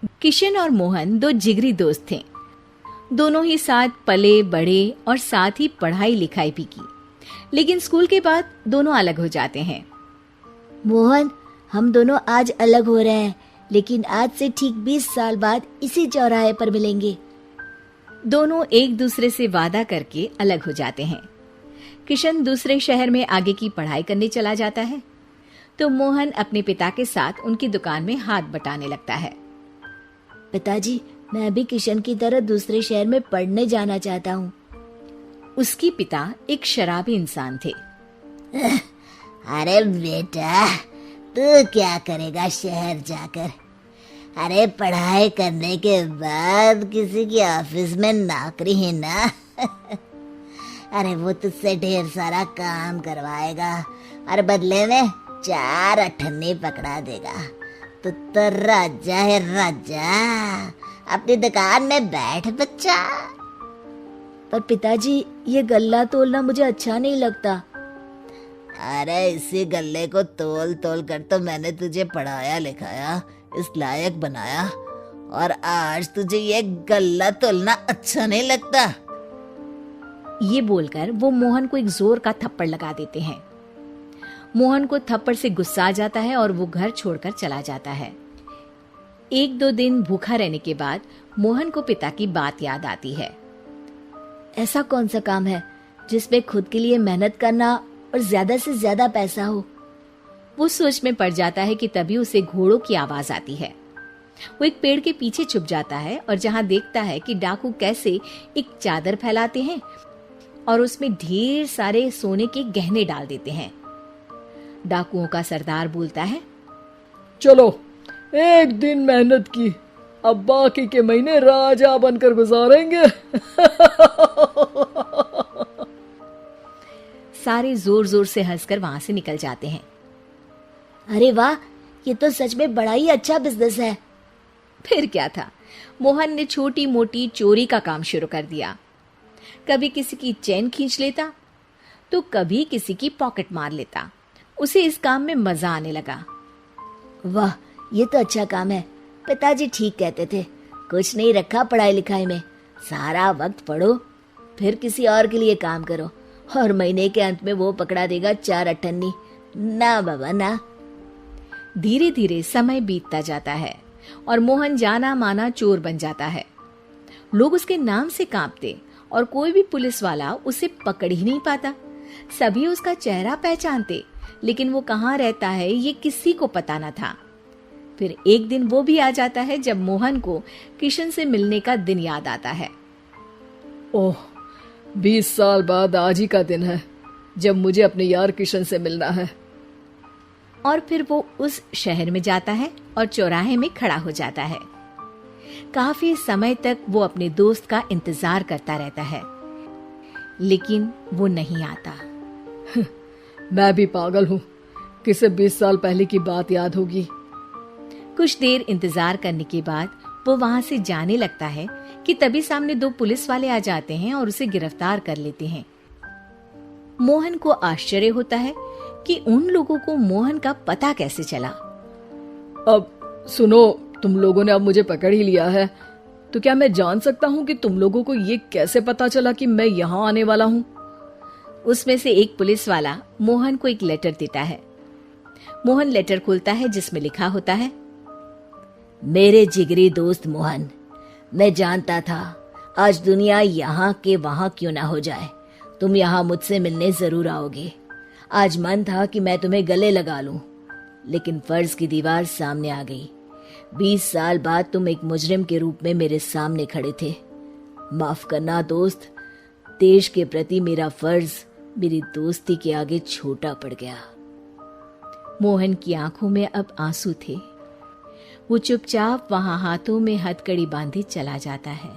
किशन और मोहन दो जिगरी दोस्त थे। दोनों ही साथ पले बढ़े और साथ ही पढ़ाई लिखाई भी की, लेकिन स्कूल के बाद दोनों अलग हो जाते हैं। मोहन, हम दोनों आज अलग हो रहे हैं, लेकिन आज से ठीक 20 साल बाद इसी चौराहे पर मिलेंगे। दोनों एक दूसरे से वादा करके अलग हो जाते हैं। किशन दूसरे शहर में आगे की पढ़ाई करने चला जाता है, तो मोहन अपने पिता के साथ उनकी दुकान में हाथ बटाने लगता है। पिताजी, मैं भी किशन की तरह दूसरे शहर में पढ़ने जाना चाहता हूँ। उसके पिता एक शराबी इंसान थे। अरे बेटा, तू क्या करेगा शहर जाकर? अरे पढ़ाई करने के बाद किसी की ऑफिस में नौकरी है ना। अरे वो तुझसे ढेर सारा काम करवाएगा और बदले में 4 अठन्नी पकड़ा देगा। तो राजा है राजा, अपनी दुकान में बैठ बच्चा। पर पिताजी, ये गल्ला तोलना मुझे अच्छा नहीं लगता। अरे इसी गल्ले को तोल तोल कर तो मैंने तुझे पढ़ाया लिखाया, इस लायक बनाया, और आज तुझे ये गल्ला तोलना अच्छा नहीं लगता। ये बोलकर वो मोहन को एक जोर का थप्पड़ लगा देते हैं। मोहन को थप्पड़ से गुस्सा आ जाता है और वो घर छोड़कर चला जाता है। 1-2 दिन भूखा रहने के बाद मोहन को पिता की बात याद आती है। ऐसा कौन सा काम है जिसमें खुद के लिए मेहनत करना और ज्यादा से ज्यादा पैसा हो? वो सोच में पड़ जाता है कि तभी उसे घोड़ों की आवाज आती है। वो एक पेड़ के पीछे छुप जाता है और जहां देखता है कि डाकू कैसे एक चादर फैलाते हैं और उसमें ढेर सारे सोने के गहने डाल देते हैं। डाकुओं का सरदार बोलता है, चलो, एक दिन मेहनत की, अब बाकी के महीने राजा बनकर गुजारेंगे। सारे जोर जोर से हंसकर वहां से निकल जाते हैं। अरे वाह, ये तो सच में बड़ा ही अच्छा बिजनेस है। फिर क्या था, मोहन ने छोटी मोटी चोरी का काम शुरू कर दिया। कभी किसी की चेन खींच लेता तो कभी किसी की पॉकेट मार लेता। उसे इस काम में मजा आने लगा। वाह, ये तो अच्छा काम है। पिताजी ठीक कहते थे, कुछ नहीं रखा पढ़ाई लिखाई में, सारा वक्त पढ़ो, फिर किसी और के लिए काम करो, और महीने के अंत में वो पकड़ा देगा 4 अठन्नी। ना बाबा ना। धीरे धीरे समय बीतता जाता है और मोहन जाना माना चोर बन जाता है। लोग उसके नाम से कांपते और कोई भी पुलिस वाला उसे पकड़ ही नहीं पाता। सभी उसका चेहरा पहचानते, लेकिन वो कहाँ रहता है ये किसी को पता न था। फिर एक दिन वो भी आ जाता है जब मोहन को किशन से मिलने का दिन याद आता है। ओह, 20 साल बाद आज ही का दिन है जब मुझे अपने यार किशन से मिलना है। और फिर वो उस शहर में जाता है और चौराहे में खड़ा हो जाता है। काफी समय तक वो अपने दोस्त का इंतजार करता रहता है, लेकिन वो नहीं आता। मैं भी पागल हूँ, किसे 20 साल पहले की बात याद होगी। कुछ देर इंतजार करने के बाद वो वहां से जाने लगता है कि तभी सामने 2 पुलिस वाले आ जाते हैं और उसे गिरफ्तार कर लेते हैं। मोहन को आश्चर्य होता है कि उन लोगों को मोहन का पता कैसे चला। अब सुनो, तुम लोगों ने अब मुझे पकड़ ही लिया है, तो क्या मैं जान सकता हूँ कि तुम लोगों को ये कैसे पता चला कि मैं यहाँ आने वाला हूँ? उसमें से एक पुलिस वाला मोहन को एक लेटर देता है। मोहन लेटर खोलता है जिसमें लिखा होता है, मेरे जिगरी दोस्त मोहन, मैं जानता था आज दुनिया यहाँ के वहां क्यों ना हो जाए, तुम यहाँ मुझसे मिलने जरूर आओगे। आज मन था कि मैं तुम्हें गले लगा लूं, लेकिन फर्ज की दीवार सामने आ गई। 20 साल बाद तुम एक मुजरिम के रूप में मेरे सामने खड़े थे। माफ करना दोस्त, देश के प्रति मेरा फर्ज मेरी दोस्ती के आगे छोटा पड़ गया। मोहन की आंखों में अब आंसू थे। वो चुपचाप वहां हाथों में हथकड़ी बांधे चला जाता है।